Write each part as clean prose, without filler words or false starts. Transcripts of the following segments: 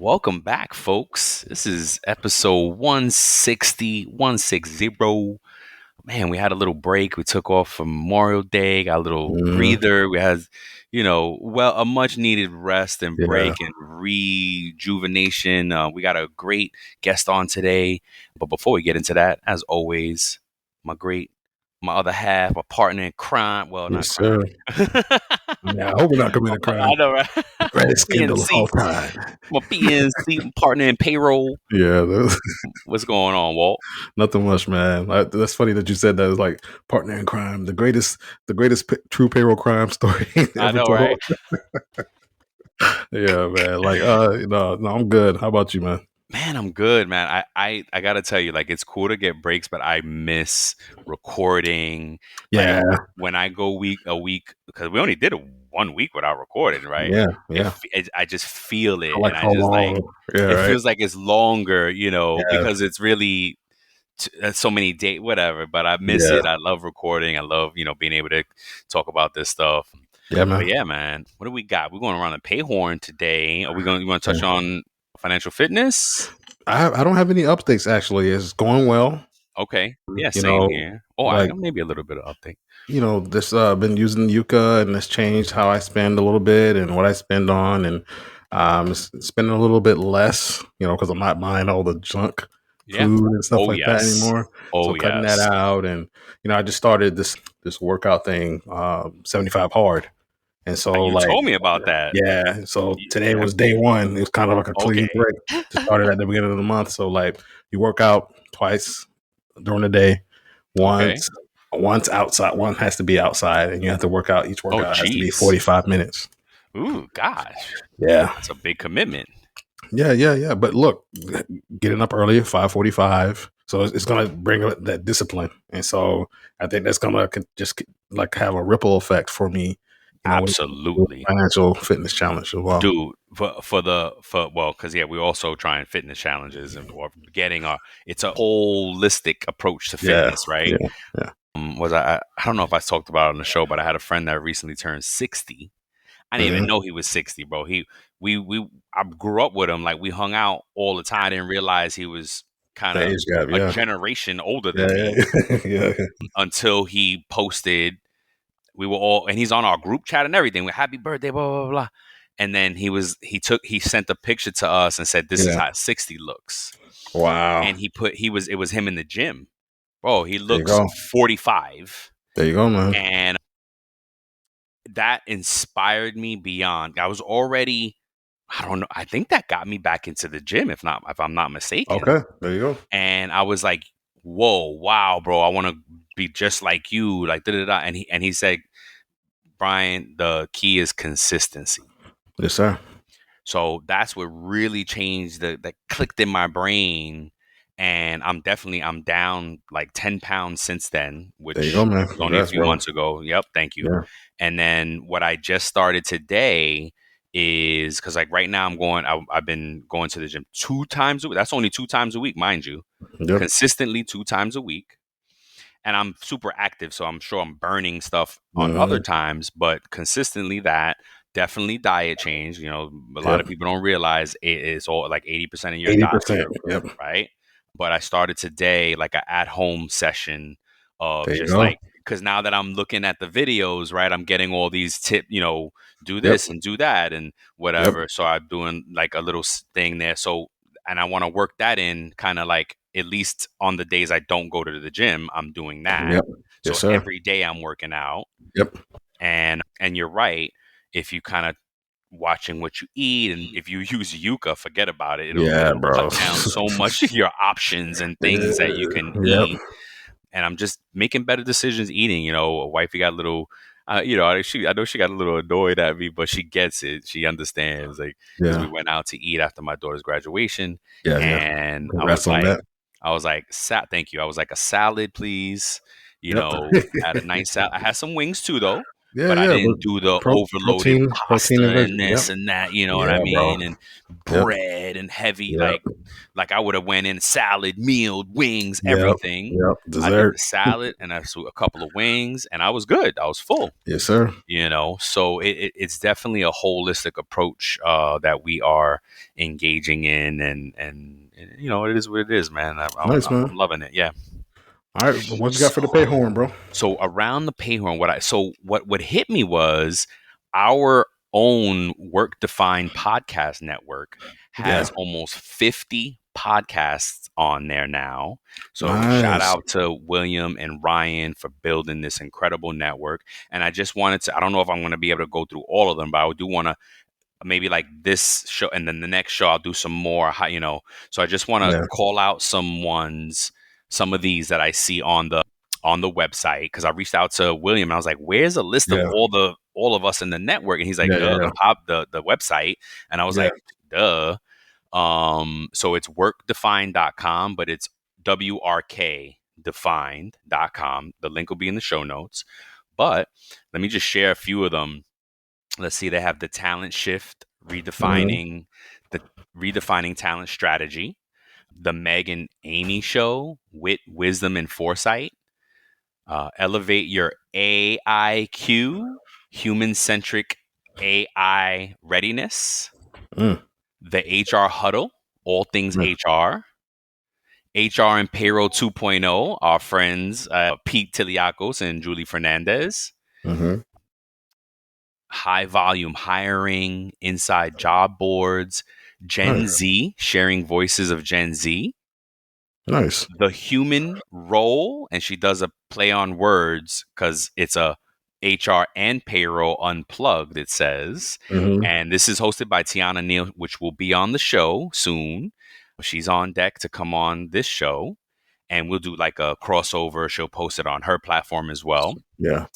Welcome back, folks. This is episode 160. Man, we had a little break. We took off for Memorial Day, got a little Mhm. breather. We had, a much needed rest and Yeah, break and rejuvenation. We got a great guest on today. But before we get into that, as always, my great, my other half, my partner in crime. Well, not yes, crime. sir. Yeah, I hope we're not committing a crime. I know, right? Greatest scandal of all PNC, time. my PNC partner in payroll. Yeah, What's going on, Walt? nothing much, man. That's funny that you said that. It's like partner in crime, the greatest true payroll crime story I ever know, right? told. Yeah, man. Like, no, I'm good. How about you, man? Man, I'm good, man. I gotta tell you, like, it's cool to get breaks, but I miss recording. Like Yeah, when I go a week, because we only did it 1 week without recording, right? yeah, yeah. I just feel I it, like and I how just like long. Yeah, it right. feels like it's longer, Yeah, because it's really so many days, whatever. But I miss yeah, it. I love recording. I love being able to talk about this stuff. yeah, But man. yeah, man, what do we got? We're going around the pay horn today. Are we going? You want to touch Yeah. on financial fitness? I don't have any updates actually. It's going well. Okay. Yeah, You same know, here. Oh, like maybe a little bit of update. this been using Yuka, and it's changed how I spend a little bit and what I spend on, and spending a little bit less, because I'm not buying all the junk Yeah. food and stuff Oh like that yes. anymore. Oh So cutting that yes. out, and I just started this workout thing, 75 hard, and so You like told me about that. yeah, so today Yeah. was day one. It was kind of like a clean Okay. break to start it at the beginning of the month. So like you work out twice during the day, Okay. once outside. One has to be outside, and you have to work out. Each Oh workout has to be geez. 45 minutes. Ooh, gosh. Yeah, That's a big commitment. yeah. But look, getting up early, 5:45. So it's gonna bring that discipline, and so I think that's gonna just like have a ripple effect for me. When Absolutely. financial fitness challenge as well. Dude, because yeah, we also trying fitness challenges and or getting our it's a holistic approach to Yeah, fitness, right? yeah, yeah. Was I don't know if I talked about it on the show, but I had a friend that recently turned 60. I didn't even Mhm. know he was 60, bro. We I grew up with him, like we hung out all the time. I didn't realize he was kind The of age gap, a yeah. generation older Yeah, than me yeah, yeah. until he posted. We were all, and he's on our group chat and everything. We're happy birthday, blah blah blah. And then he sent a picture to us and said, "This is Yeah. how 60 looks." Wow. And it was him in the gym, bro. He There you looks go. 45, There you go, man. and that inspired me beyond. I was already, I don't know. I think that got me back into the gym, if I'm not mistaken. Okay, there you go. And I was like, "Whoa, wow, bro! I want to be just like you." Like da da da. And he said, "Brian, the key is consistency." Yes, sir. So that's what really changed that clicked in my brain. And I'm down like 10 pounds since then, There you go, which man. was only a Congrats, few bro. months ago. Yep, thank you. Yeah. And then what I just started today is because like right now I've been going to the gym 2 times a week. That's only 2 times a week, mind you, Yep. consistently 2 times a week. And I'm super active, so I'm sure I'm burning stuff on other Mhm. times, but consistently that. Definitely diet change. A lot Yep. of people don't realize it's all like 80% of your 80%. diet, Yep. right? But I started today like an at-home session of There you just go. like because now that I'm looking at the videos, right, I'm getting all these do Yep. this and do that and Yep. whatever. So I'm doing like a little thing there. So and I want to work that in kind of like at least on the days I don't go to the gym, I'm doing that. Yep. Yes, So sir. every day I'm working out. Yep. And you're right. If you kind of watching what you eat and if you use yucca, forget about it. Yeah, It'll cut bro. down so much of your options and things that you can Yep. eat. And I'm just making better decisions eating. Wifey got a little I know she got a little annoyed at me, but she gets it. She understands, like, because we Yeah. went out to eat after my daughter's graduation, Yeah. Yeah. and Congrats on that. thank you. I was like, a salad, please. Yep. Had a nice salad. I had some wings too, though. Yeah, but I yeah. didn't do the overloaded Protein and pasta veg. and Yep. this and that, you know what I Yeah, bro. mean? And Yep. bread and heavy, Yep. like I would have went in salad, meal, wings, Yep. everything. Yep. I did the Dessert. salad and a couple of wings, and I was good. I was full. Yes, sir. So it's definitely a holistic approach that we are engaging in, and it is what it is, man. Nice, I'm man. loving it. Yeah. All right. What you got for the pay So horn, bro? so around the payhorn, what hit me was our own work defined podcast network Yeah. has almost 50 podcasts on there now. So shout Nice. out to William and Ryan for building this incredible network. And I just wanted to, I don't know if I'm going to be able to go through all of them, but I do want to maybe like this show and then the next show I'll do some more, so I just want to Yeah. call out some of these that I see on the website, because I reached out to William and I was like, where's a list of Yeah. all of us in the network? And he's like, Yeah. duh, Yeah. the website. And I was Yeah. like, duh. So it's workdefined.com, but it's WRKdefined.com. The link will be in the show notes. But let me just share a few of them. Let's see, they have the talent shift, Mhm. the redefining talent strategy, the Meg and Amy show, wit, wisdom, and foresight, elevate your AIQ, human centric AI readiness, Mm. the HR huddle, all things Yeah. HR and payroll 2.0, our friends Pete Tiliakos and Julie Fernandez, Mhm. high volume hiring, inside job boards, Gen Nice. Z, sharing voices of Gen Z, Nice. the human role, and she does a play on words because it's a HR and payroll unplugged, it says. Mhm. And this is hosted by Tiana Neal, which will be on the show soon. She's on deck to come on this show, and we'll do like a crossover. She'll post it on her platform as well. Yeah.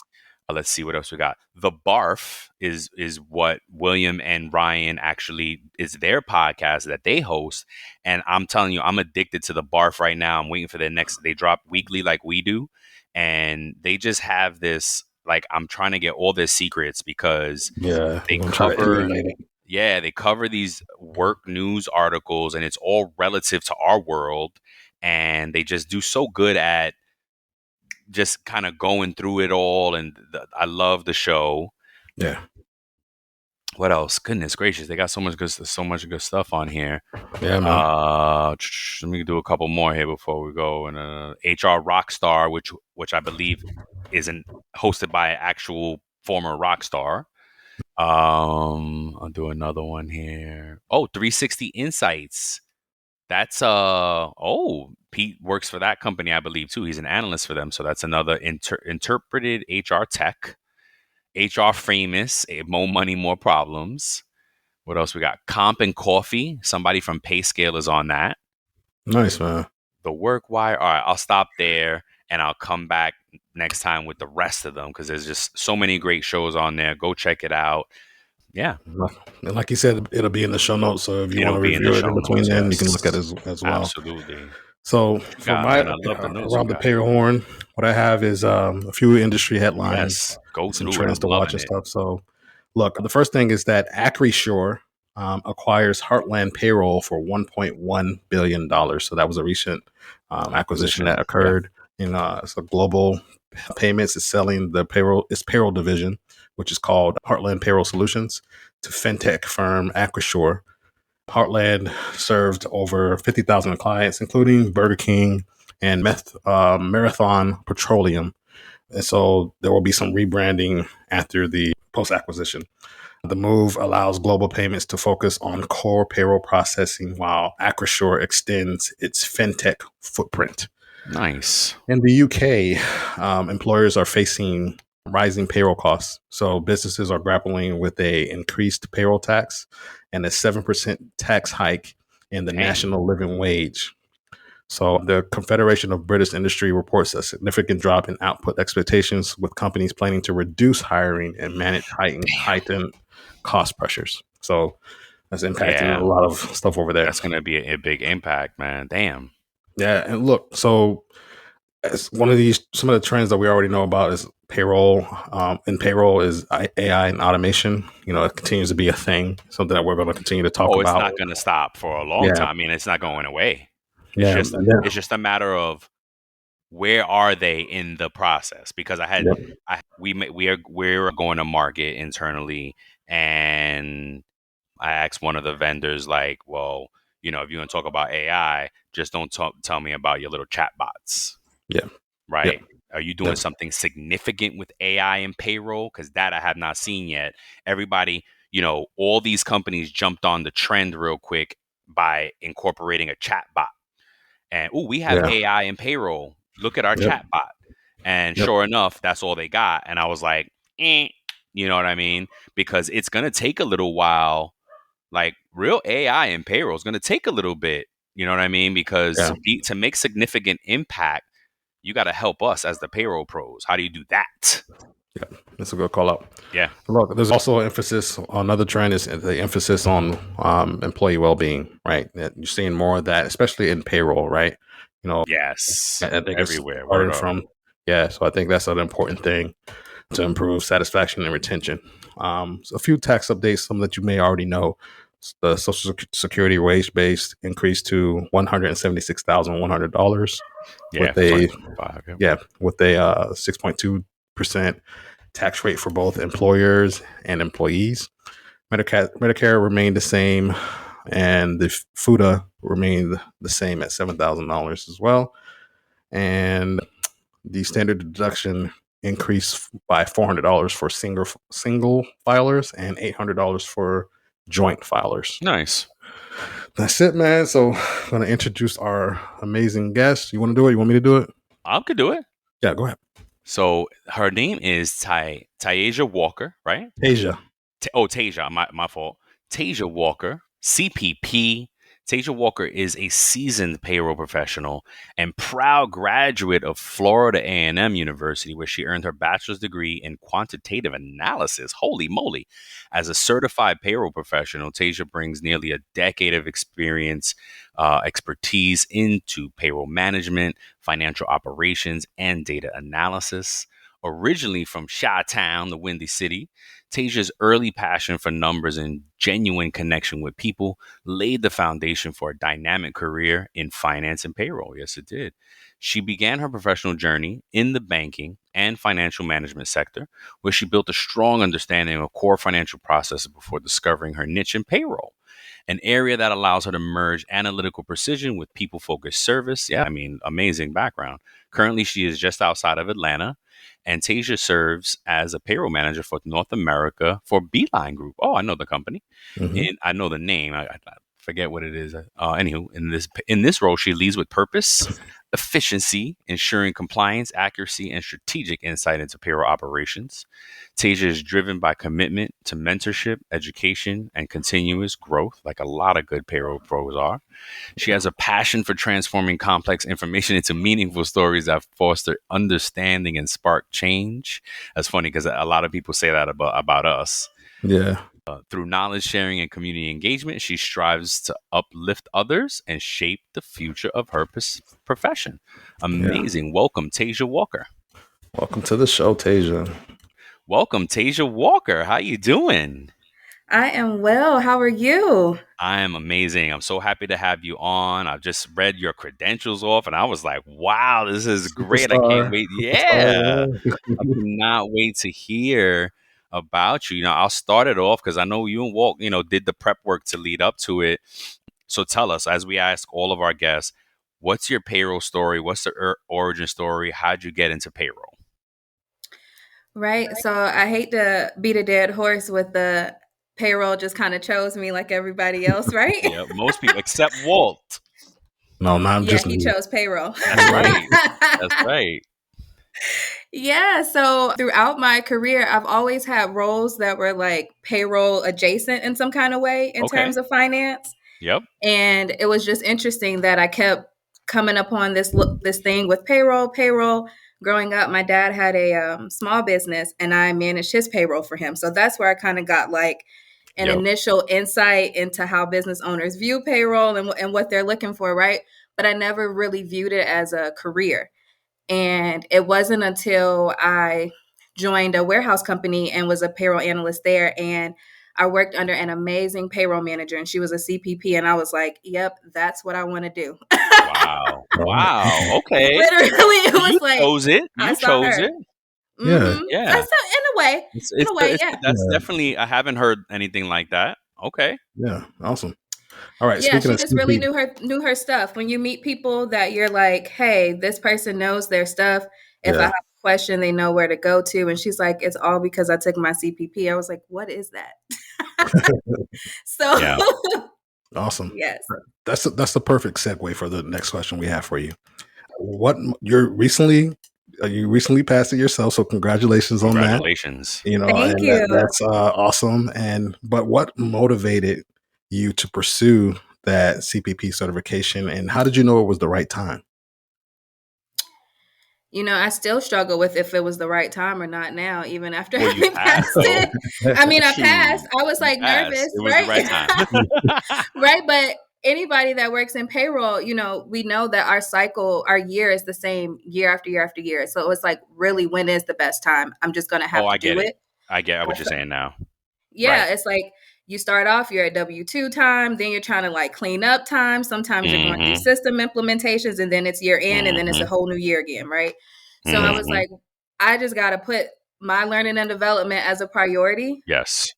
Let's see what else we got. The Barf is what William and Ryan actually is their podcast that they host, and I'm telling you, I'm addicted to the Barf right now. I'm waiting for their next. They drop weekly like we do, and they just have this. Like, I'm trying to get all their secrets because Yeah. I'm they gonna try to cover. emulate it. Yeah, they cover these work news articles, and it's all relative to our world, and they just do so good at just kind of going through it all, and I love the show. Yeah. What else? Goodness gracious, they got so much good stuff on here. Yeah, man. Let me do a couple more here before we go. And HR Rockstar, which I believe isn't hosted by an actual former rock star. I'll do another one here. Oh, 360 Insights. That's Pete works for that company, I believe, too. He's an analyst for them, so that's another interpreted HR tech. HR famous, more money, more problems. What else we got? Comp and coffee. Somebody from PayScale is on that. Nice, man. The work wire. All right, I'll stop there and I'll come back next time with the rest of them because there's just so many great shows on there. Go check it out. Yeah, And like you said, it'll be in the show notes. So if you want it'll to be in the review it in show between, notes. then you can look at it Yes, as well. absolutely. So What you for got, my man? I love the news you around the got. pay horn, what I have is a few industry headlines, Yes, go some through it. trends I'm to watch loving and it. stuff. So look, the first thing is that Acrisure acquires Heartland Payroll for $1.1 billion. So that was a recent acquisition Acquisition. that Yeah. occurred. So Global Payments is selling its payroll division, which is called Heartland Payroll Solutions, to fintech firm Acrisure. Heartland served over 50,000 clients, including Burger King and Marathon Petroleum. And so there will be some rebranding after the post acquisition. The move allows Global Payments to focus on core payroll processing while Acrisure extends its fintech footprint. Nice. In the UK, employers are facing rising payroll costs. So businesses are grappling with a increased payroll tax and a 7% tax hike in the Dang. national living wage. So the Confederation of British Industry reports a significant drop in output expectations, with companies planning to reduce hiring and manage Damn. heightened cost pressures. So that's impacting a Yeah. lot of stuff over there. That's gonna be a big impact, man. Damn. Yeah, and look, so as one of these, some of the trends that we already know about is payroll in payroll is AI and automation. It continues to be a thing, something that we're going to continue to talk Oh, it's about. not going to stop for a long Yeah, time. I mean, it's not going away. It's yeah, just and then, it's just a matter of where are they in the process? Because yep, we're going to market internally, and I asked one of the vendors, like, well, if you want to talk about AI, just don't tell me about your little chat bots, yeah, yep, right? Are you doing yep, something significant with AI and payroll? Because that I have not seen yet. Everybody, all these companies jumped on the trend real quick by incorporating a chat bot. And we have yeah, AI and payroll. Look at our yep, chat bot. And yep, sure enough, that's all they got. And I was like, you know what I mean? Because it's gonna take a little while. Like real AI and payroll is gonna take a little bit. You know what I mean? Because yeah, to make significant impact, you got to help us as the payroll pros. How do you do that? yeah. That's a good call out. Yeah. Look, there's also emphasis. Another trend is the emphasis on employee well-being. Right, that you're seeing more of that, especially in payroll. Right, you know, Yes. I think it's Everywhere. Word starting up. from, yeah. So I think that's an important thing to improve satisfaction and retention. So a few tax updates, some that you may already know. The Social Security wage base increased to $176,100 Yeah. with For a 2025. Yep. 6.2% tax rate for both employers and employees. Medicare remained the same, and the FUTA remained the same at $7,000 as well. And the standard deduction increased by $400 for single filers and $800 for joint filers. Nice. That's it, man. So I'm gonna introduce our amazing guest. You want to do it? You want me to do it? I could do it. Yeah, go ahead. So her name is Tasia Walker, right? Asia. Tasia, my fault. Tasia Walker, CPP. Tasia Walker is a seasoned payroll professional and proud graduate of Florida A&M University, where she earned her bachelor's degree in quantitative analysis. Holy moly. As a certified payroll professional, Tasia brings nearly a decade of expertise into payroll management, financial operations, and data analysis. Originally from Chi-Town, the Windy City, Tasia's early passion for numbers and genuine connection with people laid the foundation for a dynamic career in finance and payroll. Yes, it did. She began her professional journey in the banking and financial management sector, where she built a strong understanding of core financial processes before discovering her niche in payroll, an area that allows her to merge analytical precision with people focused service. Yeah, I mean, amazing background. Currently, she is just outside of Atlanta, and Tasia serves as a payroll manager for North America for Beeline Group. Oh, I know the company, Mm-hmm. and I know the name. I forget what it is. Anywho, in this role, she leads with purpose, efficiency, ensuring compliance, accuracy, and strategic insight into payroll operations. Tasia is driven by commitment to mentorship, education, and continuous growth, like a lot of good payroll pros are. She has a passion for transforming complex information into meaningful stories that foster understanding and spark change. That's funny because a lot of people say that about us. Yeah, Through knowledge sharing and community engagement, she strives to uplift others and shape the future of her profession. yeah. Amazing. Welcome, Tasia Walker. Welcome to the show, Tasia. Welcome, Tasia Walker. How you doing? I am well. How are you? I am amazing. I'm so happy to have you on. I've just read your credentials off and I was like, wow, this is great. I can't Superstar. wait. Yeah. Superstar, I yeah. cannot wait to hear about you. I'll start it off because I know you and Walt, did the prep work to lead up to it. So tell us, as we ask all of our guests, what's your payroll story? What's the origin story? How'd you get into payroll? Right. So I hate to beat a dead horse with the payroll just kind of chose me like everybody else, right? Yeah, most people except Walt. No, not Yeah, just he me. chose payroll. That's Right. right. That's right. Yeah, so throughout my career, I've always had roles that were like payroll adjacent in some kind of way in Okay. terms of finance. Yep. And it was just interesting that I kept coming upon this thing with payroll. Growing up, my dad had a small business, and I managed his payroll for him. So that's where I kind of got like an Yep. initial insight into how business owners view payroll and what they're looking for, right? But I never really viewed it as a career. And it wasn't until I joined a warehouse company and was a payroll analyst there. And I worked under an amazing payroll manager, and she was a CPP. And I was like, yep, that's what I want to do. Wow. Wow. Okay. Literally, it You was like, chose it. I You saw chose her. it. Yeah. Yeah. In a way, yeah. That's definitely, I haven't heard anything like that. Okay. Yeah. Awesome. All right. Yeah, Speaking she of just really CP, knew her stuff. When you meet people that you're like, hey, this person knows their stuff. If I yeah. have a question, they know where to go to. And she's like, it's all because I took my CPP. I was like, what is that? So Yeah. Awesome. yes. That's the perfect segue for the next question we have for you. What you recently passed it yourself, so congratulations on that. Congratulations. You know, Thank and you. that's awesome. But what motivated you to pursue that CPP certification, and how did you know it was the right time? You know, I still struggle with if it was the right time or not now, even after Well, you having passed passed though. it. I mean, I passed. Shoot. I was You like passed. nervous, It was the right right? time. Right. But anybody that works in payroll, you know, we know that our year is the same year after year after year. So it's like, really, when is the best time? I'm just going to Oh, have I to get do it. it. I get what you're saying now. Yeah, Right. it's like you start off, you're at W-2 time, then you're trying to like clean up time. Sometimes you're going through Mm-hmm. system implementations, and then it's year end, and then it's a Mm-hmm. whole new year again, right? So I was Mm-hmm. like, I just got to put my learning and development as a priority. Yes.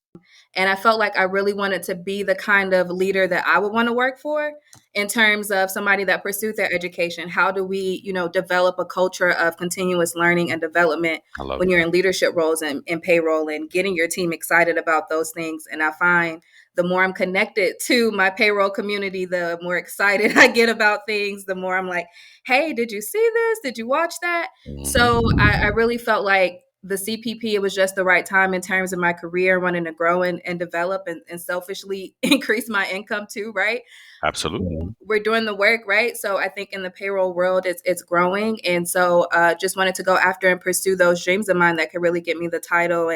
And I felt like I really wanted to be the kind of leader that I would want to work for in terms of somebody that pursued their education. How do we, you know, develop a culture of continuous learning and development I love when you're that. in leadership roles and payroll, and getting your team excited about those things? And I find the more I'm connected to my payroll community, the more excited I get about things, the more I'm like, hey, did you see this? Did you watch that? So Mm-hmm. I really felt like the CPP, it was just the right time in terms of my career, wanting to grow and develop and selfishly increase my income too, right? Absolutely. We're doing the work, right? So I think in the payroll world, it's growing. And so just wanted to go after and pursue those dreams of mine that could really get me the title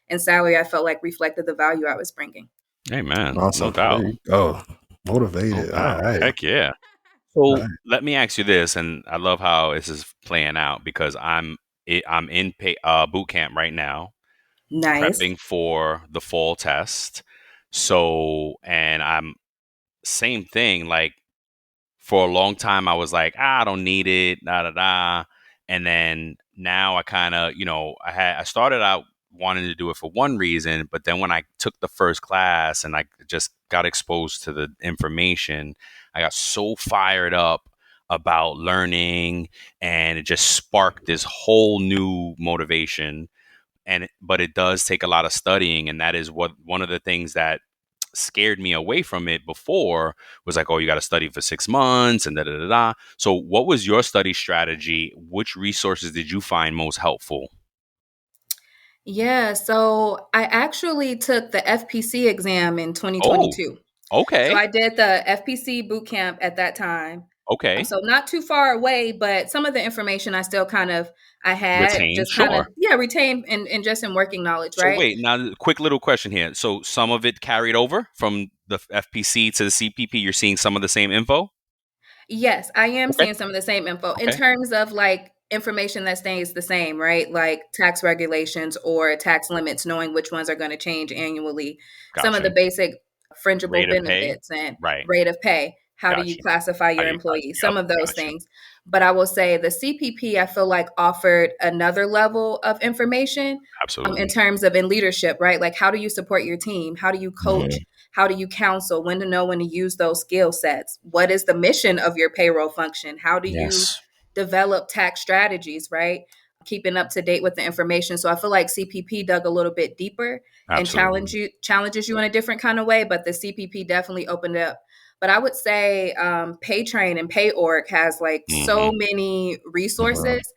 and salary I felt like reflected the value I was bringing. Amen. No Awesome. There doubt. you go. No Motivated. All doubt. right. Heck yeah. All So right. let me ask you this, and I love how this is playing out because I'm in boot camp right now, Nice. prepping for the fall test. So, and I'm same thing. Like for a long time, I was like, I don't need it, da da da. And then now I kind of, I started out wanting to do it for one reason, but then when I took the first class and I just got exposed to the information, I got so fired up about learning, and it just sparked this whole new motivation. But it does take a lot of studying, and that is what one of the things that scared me away from it before was like, oh, you got to study for 6 months and da da da da. So, what was your study strategy? Which resources did you find most helpful? Yeah. So I actually took the FPC exam in Oh, 2022. So okay, I did the FPC boot camp at that time. okay, So not too far away, but some of the information I still I had retain, just sure. retained and just in working knowledge, So right? wait, now quick little question here. So some of it carried over from the FPC to the CPP. You're seeing some of the same info. Yes, I am Okay, seeing some of the same info in okay, terms of like information that stays the same, right? Like tax regulations or tax limits, knowing which ones are going to change annually. Some of got the you. basic frangible Rate of pay, benefits and right? rate of pay. How do Got you you. classify How your do you class? employees? Yep, Some of those got you. things. But I will say the CPP, I feel like offered another level of information in Absolutely. terms of in leadership, right? Like how do you support your team? How do you coach? Mhm. How do you counsel? When to know when to use those skill sets? What is the mission of your payroll function? How do you Yes, develop tax strategies, right? Keeping up to date with the information. So I feel like CPP dug a little bit deeper and absolutely. challenges you in a different kind of way, but the CPP definitely opened it up. But I would say PayTrain and PayOrg has like so Hmm. many Mhm. resources.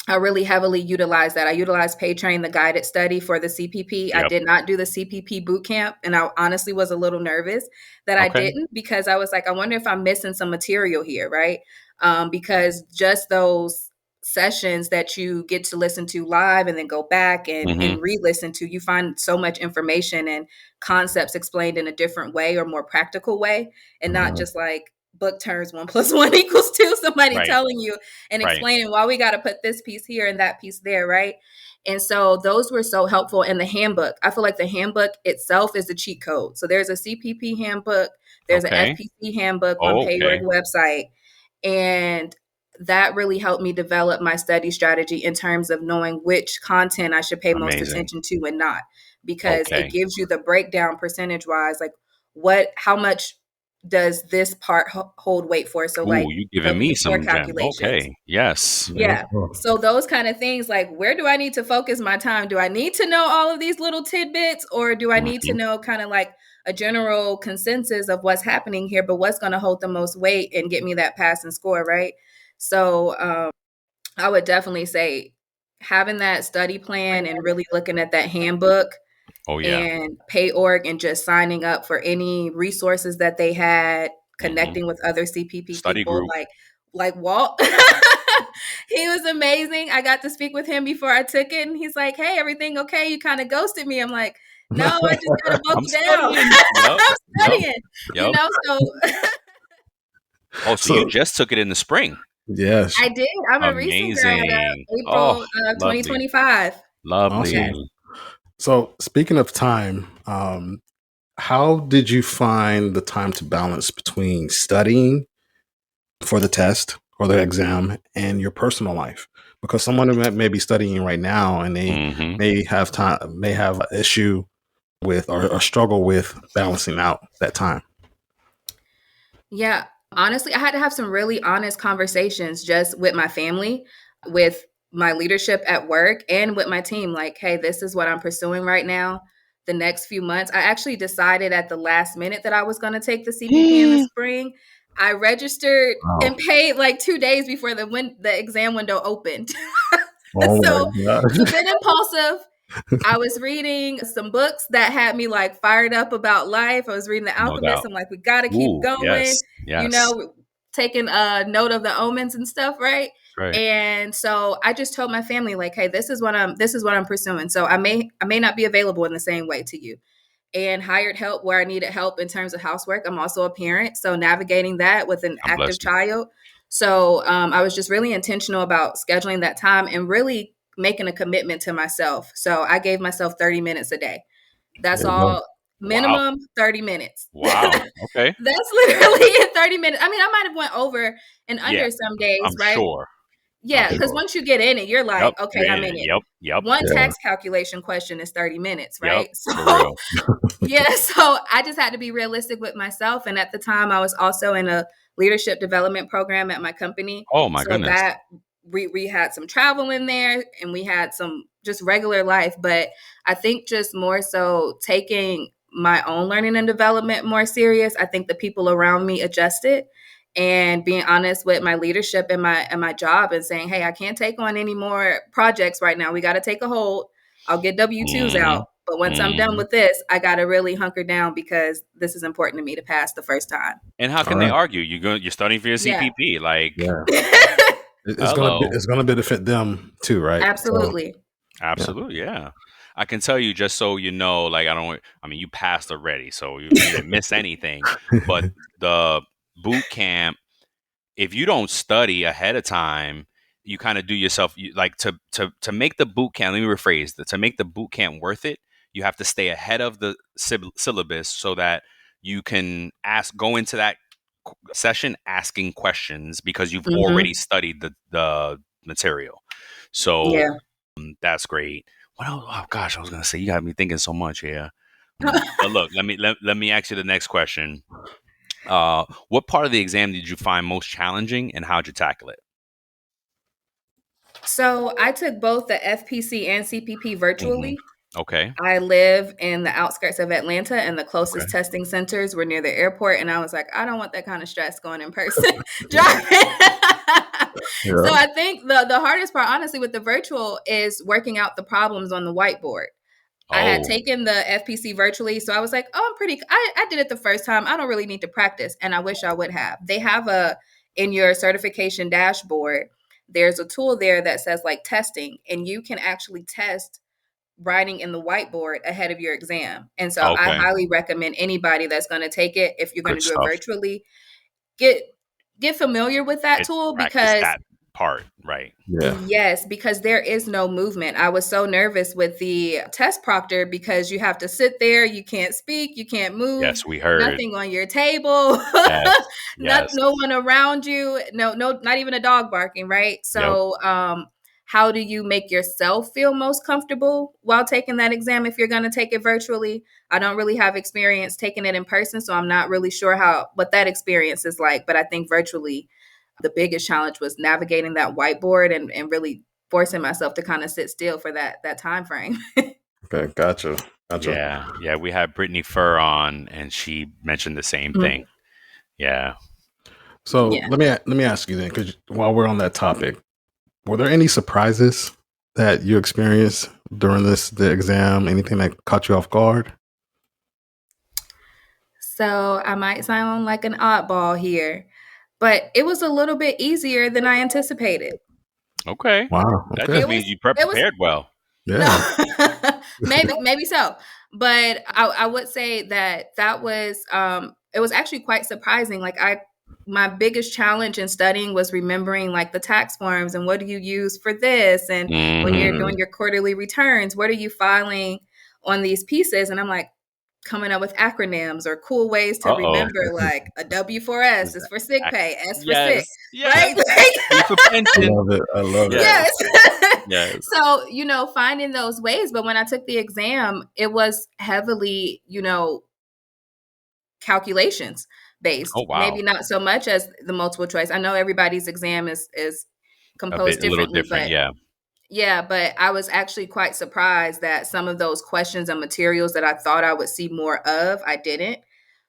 I really heavily utilize that. I utilized PayTrain, the guided study for the CPP. I Yep. did not do the CPP boot camp, and I honestly was a little nervous that I Okay. didn't because I was like, I wonder if I'm missing some material here, right? Because just those sessions that you get to listen to live and then go back Hmm. and re-listen to, you find so much information and concepts explained in a different way or more practical way, and not Mhm. just like book terms 1 + 1 = 2, somebody Right. telling you and Right. explaining why we got to put this piece here and that piece there, right? And so those were so helpful. And the handbook, I feel like the handbook itself is the cheat code. So there's a CPP handbook, there's an Okay. FPC handbook on Oh, Paywork okay. website. And that really helped me develop my study strategy in terms of knowing which content I should pay most Amazing. attention to and not, because it Okay. gives you the breakdown percentage wise, like how much does this part hold weight for? So like Ooh, you the giving me before some gem. calculations. Okay. Yes. Yeah, Yeah. that's cool. So those kind of things, like where do I need to focus my time? Do I need to know all of these little tidbits, or do I need to Mhm. know kind of like a general consensus of what's happening here, but what's going to hold the most weight and get me that passing score, right? So I would definitely say having that study plan and really looking at that handbook Oh, yeah. and Payorg and just signing up for any resources that they had, Mhm. connecting with other CPP Study people group. like Walt. He was amazing. I got to speak with him before I took it, and he's like, "Hey, everything okay? You kind of ghosted me." I'm like, "No, I just got to I'm buckle down. studying. Yep. I'm Yep. studying." You Yep. know, so Oh, so you So just took it in the spring. yes, I did. I'm a recent grad Amazing. of Oh, April lovely. 2025. Lovely. Yes. awesome. So speaking of time, how did you find the time to balance between studying for the test or the exam and your personal life? Because someone who may be studying right now and they Mhm. may have an issue with or struggle with balancing out that time. Yeah. Honestly, I had to have some really honest conversations just with my family, with my leadership at work, and with my team. Like, hey, this is what I'm pursuing right now. The next few months, I actually decided at the last minute that I was going to take the CPP in the spring. I registered Wow. and paid like 2 days before the exam window opened. Oh my So gosh. a bit impulsive. I was reading some books that had me like fired up about life. I was reading The No Alchemist. doubt. I'm like, we got to keep Ooh, going, yes. Yes. taking a note of the omens and stuff, right? Right. And so I just told my family, like, hey, this is what I'm pursuing. So I may not be available in the same way to you. And hired help where I needed help in terms of housework. I'm also a parent, so navigating that with an God bless active you. child. So I was just really intentional about scheduling that time and really making a commitment to myself. So I gave myself 30 minutes a day. That's There you go. all, Wow. minimum 30 minutes. Wow. Okay. That's literally in 30 minutes. I mean, I might have went over and Yeah, under some days, I'm right? sure. I'm Yeah, because sure. once you get in it, you're Yep. like, okay, You're in I'm it. in it. Yep. Yep. One Yeah. tax calculation question is 30 minutes, Yep. right? For So real. yeah, so I just had to be realistic with myself. And at the time, I was also in a leadership development program at my company. Oh my So goodness. that we had some travel in there and we had some just regular life. But I think just more so taking my own learning and development more serious. I think the people around me adjusted and being honest with my leadership and my job and saying, hey, I can't take on any more projects right now. We got to take a hold. I'll get W-2s Mhm. out. But once I'm done Mhm. with this, I got to really hunker down because this is important to me to pass the first time. And how All can they right. argue? You're studying for your Yeah. CPP. Like, Yeah. It's gonna hello. benefit them too, right? So Absolutely. yeah. Absolutely, yeah. I can tell you just so you know, like I mean, you passed already, so you didn't miss anything. But the boot camp, if you don't study ahead of time, you kind of do yourself like to make the boot camp. Let me rephrase that. To make the boot camp worth it, you have to stay ahead of the syllabus so that you can go into that session asking questions because you've already Hmm. studied the material. So Yeah. that's great. What else? Oh gosh, I was gonna say you got me thinking so much here. But look, let me ask you the next question. What part of the exam did you find most challenging, and how'd you tackle it? So I took both the FPC and CPP Hmm. virtually. Okay. I live in the outskirts of Atlanta, and the Okay. closest testing centers were near the airport. And I was like, I don't want that kind of stress going in person driving. Yeah. So I think the hardest part, honestly, with the virtual is working out the problems on the whiteboard. I had Oh. taken the FPC virtually, so I was like, oh, I did it the first time. I don't really need to practice. And I wish I would have. They have in your certification dashboard, there's a tool there that says like testing, and you can actually test writing in the whiteboard ahead of your exam. And so I Okay. highly recommend anybody that's going to take it, if you're going Good to do it stuff. virtually, get get familiar with that It tool practice because that. part, right? Yeah. Yes, because there is no movement. I was so nervous with the test proctor because you have to sit there, you can't speak, you can't move, Yes, we heard. nothing on your table, Yes, not yes. no one around you, not even a dog barking, right? Yep. So, how do you make yourself feel most comfortable while taking that exam if you're going to take it virtually? I don't really have experience taking it in person, so I'm not really sure what that experience is like, but I think virtually the biggest challenge was navigating that whiteboard and really forcing myself to kind of sit still for that time frame. Okay. Gotcha. Yeah, yeah. We had Brittany Furr on, and she mentioned the same thing. Yeah. So Yeah. let me ask you then, because while we're on that topic, were there any surprises that you experienced during the exam? Anything that caught you off guard? So I might sound like an oddball here, but it was a little bit easier than I anticipated. Okay. Wow. That Okay. just It means was you it was prepared well. No, Yeah. maybe so, but I would say that was it was actually quite surprising. Like my biggest challenge in studying was remembering like the tax forms and what do you use for this, and when you're Hmm. doing your quarterly returns, what are you filing on these pieces? And I'm like coming up with acronyms or cool ways to Uh-oh. remember, like a W4S is for sick pay, S for sick, Yes. Yes. right? P for I pension. love it. I love it. Yes. Yes. Yes. So, finding those ways. But when I took the exam, it was heavily, calculations based. Oh, wow. Maybe not so much as the multiple choice. I know everybody's exam is composed A little differently, different. but Yeah. yeah, but I was actually quite surprised that some of those questions and materials that I thought I would see more of, I didn't,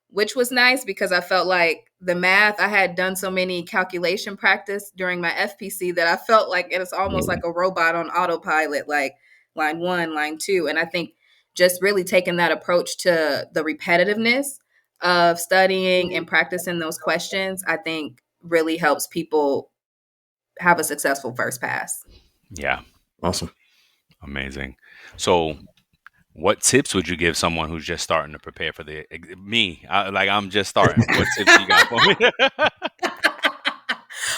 which was nice because I felt like the math, I had done so many calculation practice during my FPC that I felt like it was almost like a robot on autopilot, like line one, line two. And I think just really taking that approach to the repetitiveness of studying and practicing those questions, I think really helps people have a successful first pass. Yeah. Awesome. Amazing. So, what tips would you give someone who's just starting to prepare for me? I'm just starting. What tips you got for me?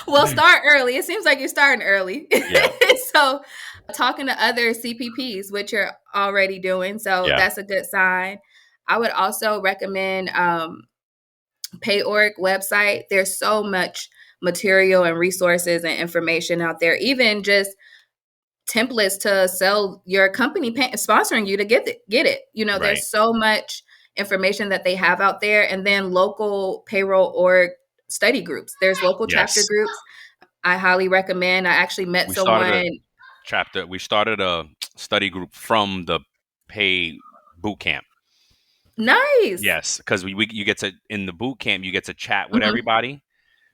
Well, start early. It seems like you're starting early. Yeah. So, talking to other CPPs, which you're already doing. So, Yeah. that's a good sign. I would also recommend PayOrg website. There's so much material and resources and information out there, even just templates to sell your company sponsoring you to get it. Right. There's so much information that they have out there, and then local payroll org study groups. There's local chapter Yes. groups. I highly recommend. I actually met We started a someone. chapter. We started a study group from the pay boot camp. Nice. Yes, because you get to in the boot camp you get to chat with Hmm. everybody.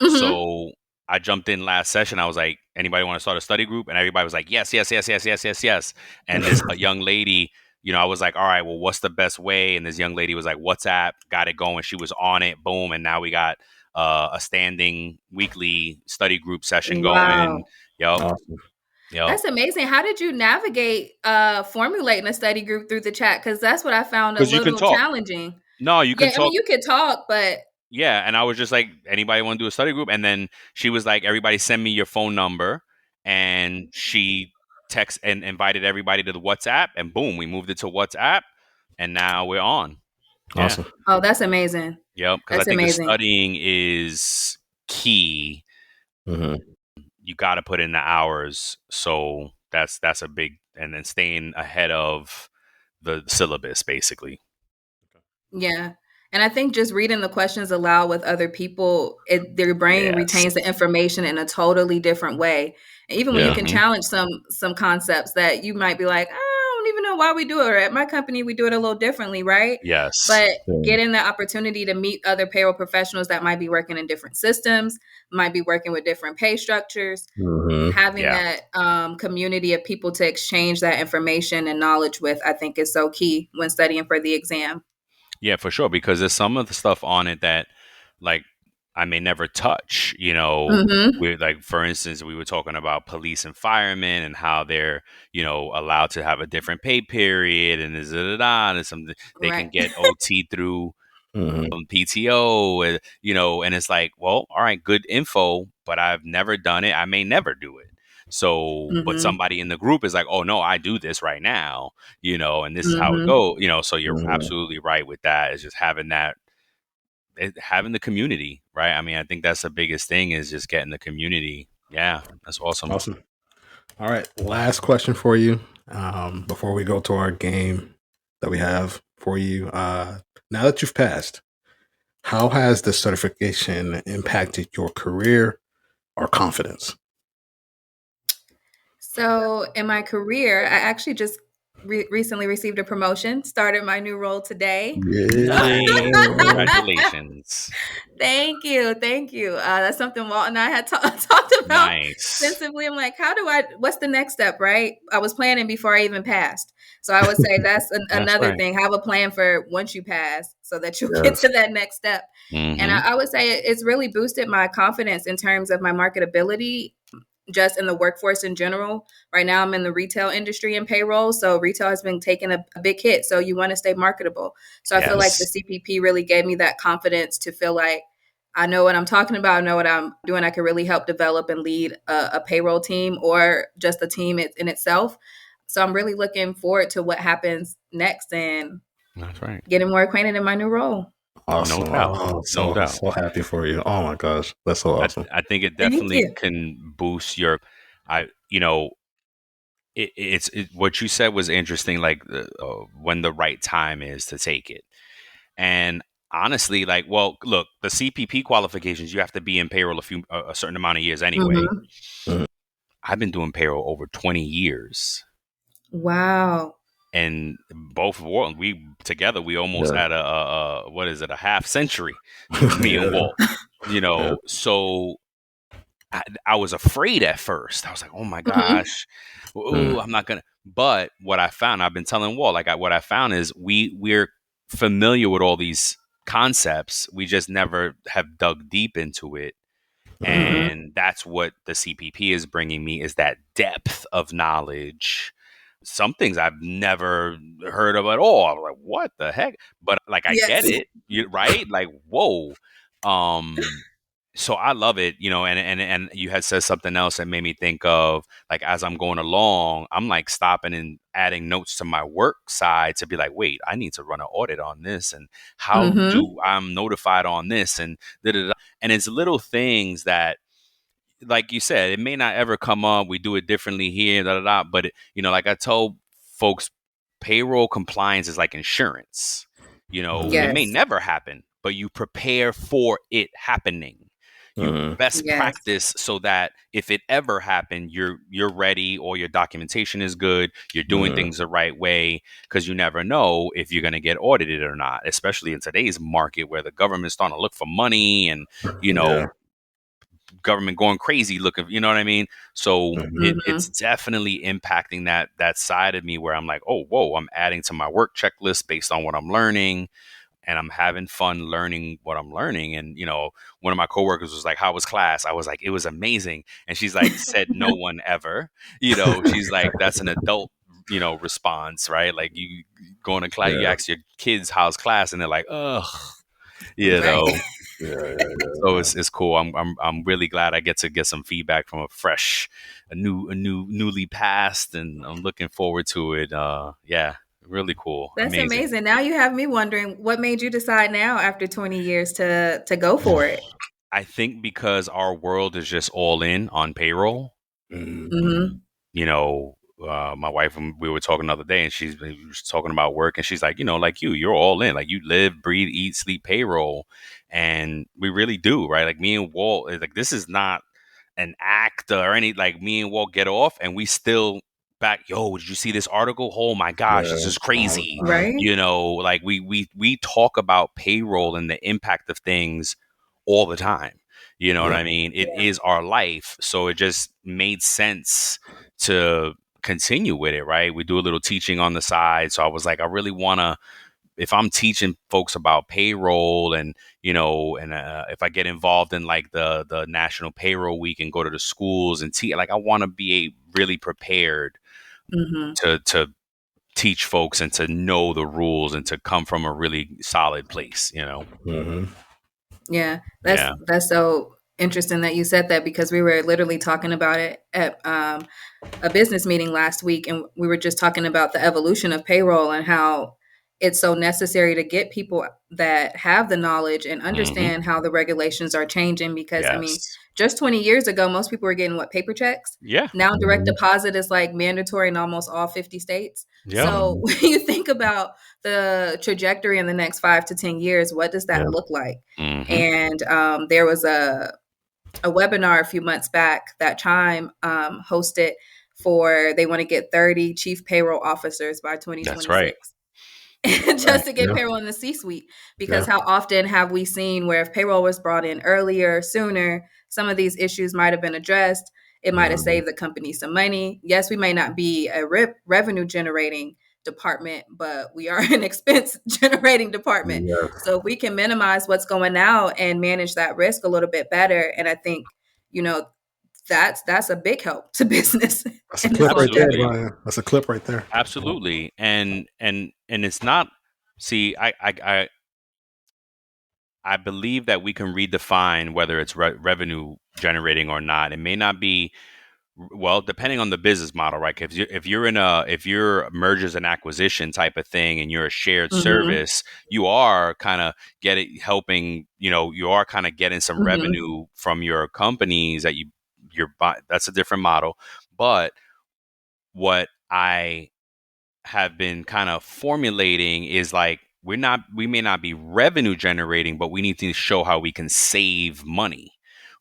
Hmm. So I jumped in last session. I was like, anybody want to start a study group? And everybody was like, yes, yes, yes, yes, yes, yes, yes. And this a young lady, I was like, all right, well, what's the best way? And this young lady was like, WhatsApp, got it going. She was on it, boom, and now we got a standing weekly study group session going. Wow. Yep, Awesome. yep. That's amazing. How did you navigate formulating a study group through the chat? Because that's what I found a Because you can little talk. challenging. No, you can Yeah, I mean, talk. you could talk, but Yeah, and I was just like, anybody want to do a study group? And then she was like, everybody send me your phone number, and she text and invited everybody to the WhatsApp, and boom, we moved it to WhatsApp, and now we're on. Yeah, Awesome. oh, that's amazing. yep. Because I That's think the amazing. studying is key. Hmm. You got to put in the hours, so that's a big, and then staying ahead of the syllabus, basically. Yeah. And I think just reading the questions aloud with other people, their brain Yes. retains the information in a totally different way. And even when you Yeah. can Hmm. challenge some concepts that you might be like, I don't even know why we do it. Or at my company, we do it a little differently, right? Yes. But Yeah. getting the opportunity to meet other payroll professionals that might be working in different systems, might be working with different pay structures, Hmm. having Yeah. that community of people to exchange that information and knowledge with, I think is so key when studying for the exam. Yeah, for sure. Because there's some of the stuff on it that, like, I may never touch. Mm-hmm. We like, for instance, we were talking about police and firemen and how they're, allowed to have a different pay period and this, da, da, da, and something they can Right. get OT through Hmm. PTO, and it's like, well, all right, good info, but I've never done it. I may never do it. So, but Mm-hmm. somebody in the group is like, oh no, I do this right now, and this is how it Mm-hmm. goes, so you're absolutely right with that. It's just having the community, right? I mean, I think that's the biggest thing, is just getting the community. Yeah, that's awesome. Awesome. All right. Last question for you before we go to our game that we have for you. Now that you've passed, how has the certification impacted your career or confidence? So in my career, I actually just recently received a promotion, started my new role today. Nice. Congratulations. Thank you. Thank you. That's something Walt and I had talked about Nice. extensively. I'm like, what's the next step, right? I was planning before I even passed. So I would say that's That's another right. thing. Have a plan for once you pass so that you'll get Yes. to that next step. And Mm-hmm. I would say it's really boosted my confidence in terms of my marketability, just in the workforce in general. Right now, I'm in the retail industry and payroll. So retail has been taking a big hit. So you want to stay marketable. So I feel like the Yes. CPP really gave me that confidence to feel like I know what I'm talking about. I know what I'm doing. I can really help develop and lead a payroll team or just a team in itself. So I'm really looking forward to what happens next and That's right. getting more acquainted in my new role. No Awesome. doubt. Oh, No doubt. so happy for you. Oh my gosh. That's so awesome. I think it Thank definitely you. can boost your, I, you know, what you said was interesting, like when the right time is to take it. And honestly, like, well, look, the CPP qualifications, you have to be in payroll a certain amount of years anyway. Mm-hmm. Mhm. I've been doing payroll over 20 years. Wow. And both Walt and we together, we almost Yeah. had what is it, a half century, me and Yeah. Walt, so I was afraid at first. I was like, oh my Mm-hmm. gosh, Mm. I'm not gonna. But what I found, I've been telling Walt, like what I found is we're familiar with all these concepts. We just never have dug deep into it. Mhm. And that's what the CPP is bringing me, is that depth of knowledge. Some things I've never heard of at all. I'm like, what the heck? But like, I get Yes. it, right? Like, whoa. Um, so I love it, and you had said something else that made me think of, like, as I'm going along, I'm like stopping and adding notes to my work side to be like, wait, I need to run an audit on this, and how Mm-hmm. do I'm notified on this, and da, da, da. And it's little things that, like you said, it may not ever come up. We do it differently here, da da da. But like I told folks, payroll compliance is like insurance. It may Yes. never happen, but you prepare for it happening. You Mhm. best Yes. practice so that if it ever happened, you're ready, or your documentation is good. You're doing Mhm. things the right way, because you never know if you're going to get audited or not. Especially in today's market, where the government's starting to look for money, and you Yeah. know government going crazy looking, you know what I mean? So Mhm. it's Mm-hmm. definitely impacting that side of me, where I'm like, oh, whoa, I'm adding to my work checklist based on what I'm learning, and I'm having fun learning what I'm learning. And one of my coworkers was like, how was class? I was like, it was amazing. And she's like, said no one ever. She's like, that's an adult response, right? Like, you go into class, you Yeah. ask your kids how's class, and they're like, ugh, you Right. know so Yeah. it's cool. I'm really glad I get to get some feedback from a newly passed, and I'm looking forward to it. Yeah, really cool, That's amazing. amazing. Now you have me wondering what made you decide now after 20 years to go for it. I think because our world is just all in on payroll. Mhm. Mm-hmm. My wife, and we were talking the other day, and she was talking about work, and she's like, like you're all in, like you live, breathe, eat, sleep payroll, and we really do, right? Like me and Walt, like this is not an act or any, like me and Walt get off, and we still back. Yo, did you see this article? Oh my gosh, this Yeah. is All crazy. the time. Right? Like we talk about payroll and the impact of things all the time. You know what Yeah. I mean? It Yeah. is our life, so it just made sense to continue with it, right? We do a little teaching on the side. So I was like, I really want to, if I'm teaching folks about payroll, and, if I get involved in like the National Payroll Week and go to the schools and teach, like I want to be really prepared Mm-hmm. to teach folks and to know the rules and to come from a really solid place. Mhm. Yeah. Yeah. That's so interesting that you said that, because we were literally talking about it at a business meeting last week, and we were just talking about the evolution of payroll and how it's so necessary to get people that have the knowledge and Mm-hmm. understand how the regulations are changing. Because I mean, Yes. just 20 years ago, most people were getting paper checks. Yeah. Now direct Mhm. deposit is like mandatory in almost all 50 states. Yep. So when you think about the trajectory in the next 5 to 10 years, what does that Yeah. look like? Mm-hmm. And there was a webinar a few months back that Chime hosted for, they want to get 30 chief payroll officers by That's right. 2026. Just Right. to get Yeah. payroll in the C-suite. Because Yeah. how often have we seen where if payroll was brought in earlier, sooner, some of these issues might have been addressed. It might have Mhm. saved the company some money. Yes, we may not be a revenue generating department, but we are an expense generating department. Yeah. So if we can minimize what's going out and manage that risk a little bit better, and I think, you know, that's a big help to business That's a in this clip right there, Absolutely. longevity. Brian. That's a clip right there. Absolutely. And it's not, see, I believe that we can redefine whether it's revenue generating or not. It may not be, well, depending on the business model, right? If you're mergers and acquisition type of thing, and you're a shared Mm-hmm. service, you are kind of helping. You are kind of getting some Mm-hmm. revenue from your companies that you're buying. That's a different model. But what I have been kind of formulating is like, we may not be revenue generating, but we need to show how we can save money.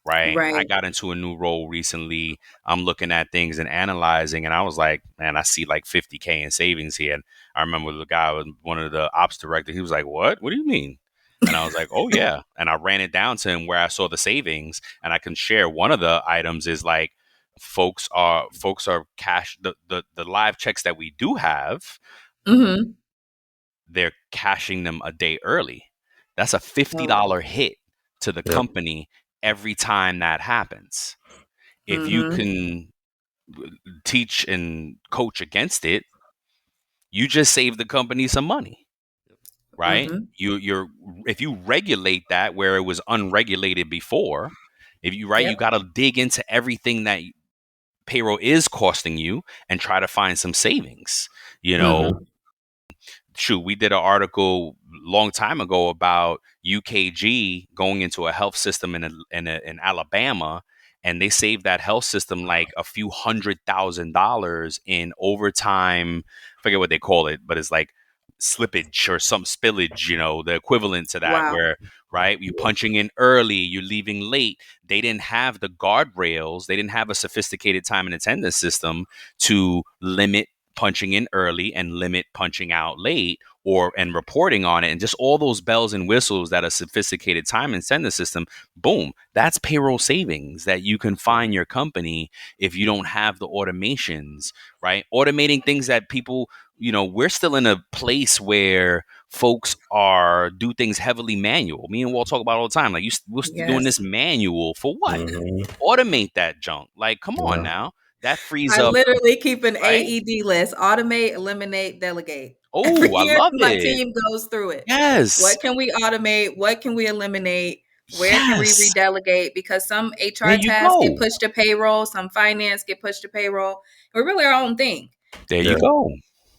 Right. I Right. got into a new role recently. I'm looking at things and analyzing, and I was like, man, I see like 50K in savings here. And I remember the guy was one of the ops director. He was like, what do you mean? And I was like, oh yeah. And I ran it down to him where I saw the savings, and I can share one of the items is like, folks are cash, the live checks that we do have, Mm-hmm. they're cashing them a day early. That's a Wow. $50 hit to the Yep. company every time that happens. If you Mm-hmm. can teach and coach against it, you just save the company some money, right? Mm-hmm. You're if you regulate that where it was unregulated before, if you right, you Yep. got to dig into everything that payroll is costing you and try to find some savings. You know, Mhm. shoot, we did an article long time ago about UKG going into a health system in Alabama, and they saved that health system like a few $100,000 in overtime. I forget what they call it, but it's like slippage or some spillage, the equivalent to that, Wow. where, right, you punching in early, you're leaving late. They didn't have the guardrails, they didn't have a sophisticated time and attendance system to limit punching in early and limit punching out late, and reporting on it, and just all those bells and whistles that a sophisticated time and attendance system, boom, that's payroll savings that you can find your company if you don't have the automations, right? Automating things that people, we're still in a place where folks do things heavily manual. Me and Walt talk about it all the time, like, we're still doing this Yes. manual for what? Mhm. Automate that junk. Like, come on Yeah. now. That frees I up, literally keep an right? AED list: automate, eliminate, delegate. Every Oh, I year, love my it. team goes through it. Yes. What can we automate? What can we eliminate? Where can we Yes. redelegate? Because some There HR you tasks get go. pushed to payroll, some finance get pushed to payroll. We're really our own thing. There you Yeah. go.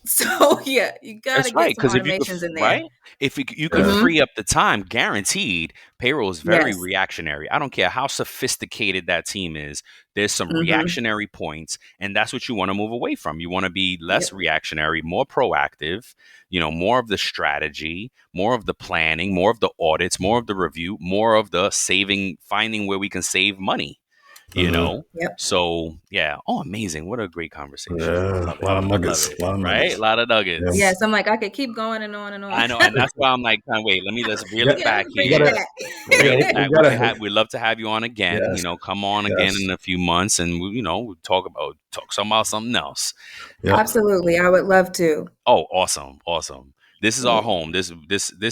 So yeah, you got to That's get right. some Because if you could, automations in right? there. If you could Yeah. Hmm. free up the time, guaranteed, payroll is very Yes. reactionary. I don't care how sophisticated that team is. There's some Hmm. reactionary points, and that's what you want to move away from. You want to be less Yep. reactionary, more proactive, more of the strategy, more of the planning, more of the audits, more of the review, more of the saving, finding where we can save money, you Mhm. know? Yep. So, yeah. Oh, amazing. What a great conversation. I Yeah. love A it. lot of I love nuggets. it. A lot of Right? A nuggets. lot of Yeah. nuggets. Yes. I'm like, I could keep going and on and on. I know, and that's why I'm like, wait, let's reel Yeah. it Yeah, back let's bring We it here. gotta. back. Yeah. Reel it We back. gotta. We'd love to have you on again. Yes. Come on again Yes. in a few months, and we talk some about something else. Yep. Absolutely. I would love to. Oh, awesome, awesome. This is our home. This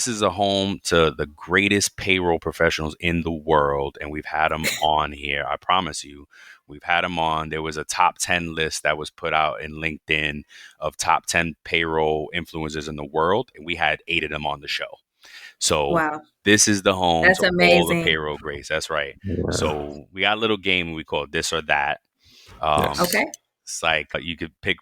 is a home to the greatest payroll professionals in the world, and we've had them on here. I promise you, we've had them on. There was a top 10 list that was put out in LinkedIn of top 10 payroll influencers in the world, and we had 8 of them on the show. So Wow. This is the home That's to all the amazing. payroll grades. That's right. Yeah. So we got a little game we call this or that. Yes. Okay. It's like you could pick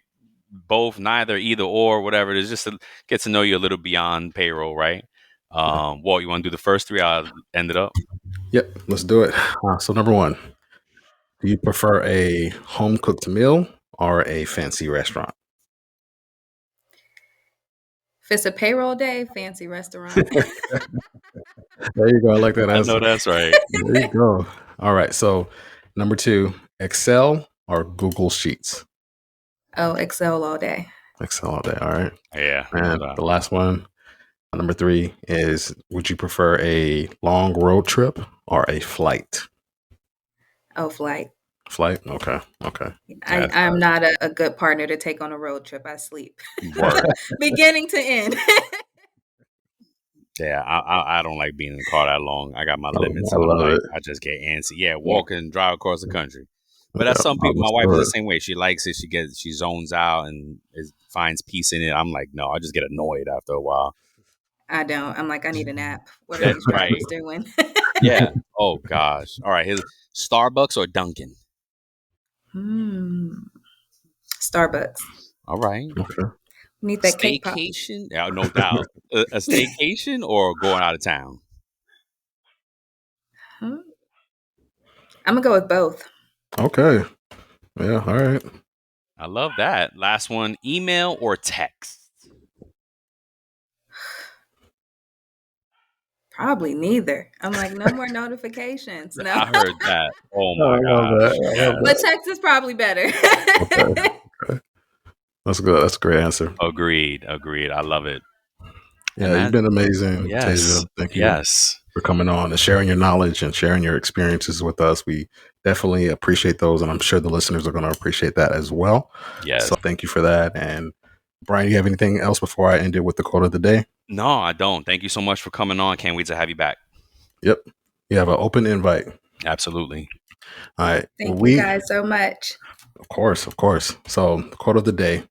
both, neither, either, or, whatever it is, just to get to know you a little beyond payroll, right? Walt, you want to do the first three? I'll end it up. Yep, let's do it. So number one, do you prefer a home cooked meal or a fancy restaurant? If it's a payroll day, fancy restaurant. There you go. I like that I answer. know that's right. There you go. All right. So number two, Excel or Google Sheets? Oh, Excel all day. Excel all day. All right. Yeah. And the last one, number three, is would you prefer a long road trip or a flight? Oh, flight. Flight? Okay. Okay. I'm not a good partner to take on a road trip. I sleep. Word. Beginning to end. Yeah, I don't like being in the car that long. I got my limits. I love it. I just get antsy. Yeah, walk and drive across the country. But that's Yeah, some people. My let's wife do is it. the same way. She likes it. She zones out and finds peace in it. I'm like, no, I just get annoyed after a while. I don't. I'm like, I need a nap. What are these That's drivers doing? Yeah. Oh gosh. All right. Here's Starbucks or Dunkin'. Starbucks. All right. Okay. Need that cake pop. Staycation? Yeah, no doubt. A staycation or going out of town? I'm gonna go with both. Okay. Yeah. All right. I love that. Last one: email or text? Probably neither. I'm like, no more notifications. No. I heard that. Oh my I love gosh. that. I Yeah. love But text is probably better. Okay. That's good. That's a great answer. Agreed. I love it. Yeah, you've been amazing, Yes. Tasia. Thank you Yes. for coming on and sharing your knowledge and sharing your experiences with us. We definitely appreciate those, and I'm sure the listeners are going to appreciate that as well. Yes. So thank you for that. And Brian, you have anything else before I end it with the quote of the day? No, I don't. Thank you so much for coming on. Can't wait to have you back. Yep. You have an open invite. Absolutely. All right. Thank you guys so much. Of course. So the quote of the day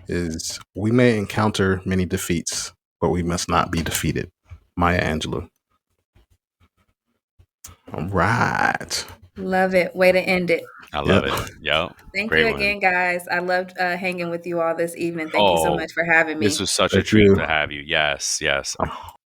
is, we may encounter many defeats, but we must not be defeated. Maya Angelou. All right. Love it. Way to end it. I love it. Yep. Thank Great you again, guys. I loved hanging with you all this evening. Thank you so much for having me. This was such a treat to have you. Yes.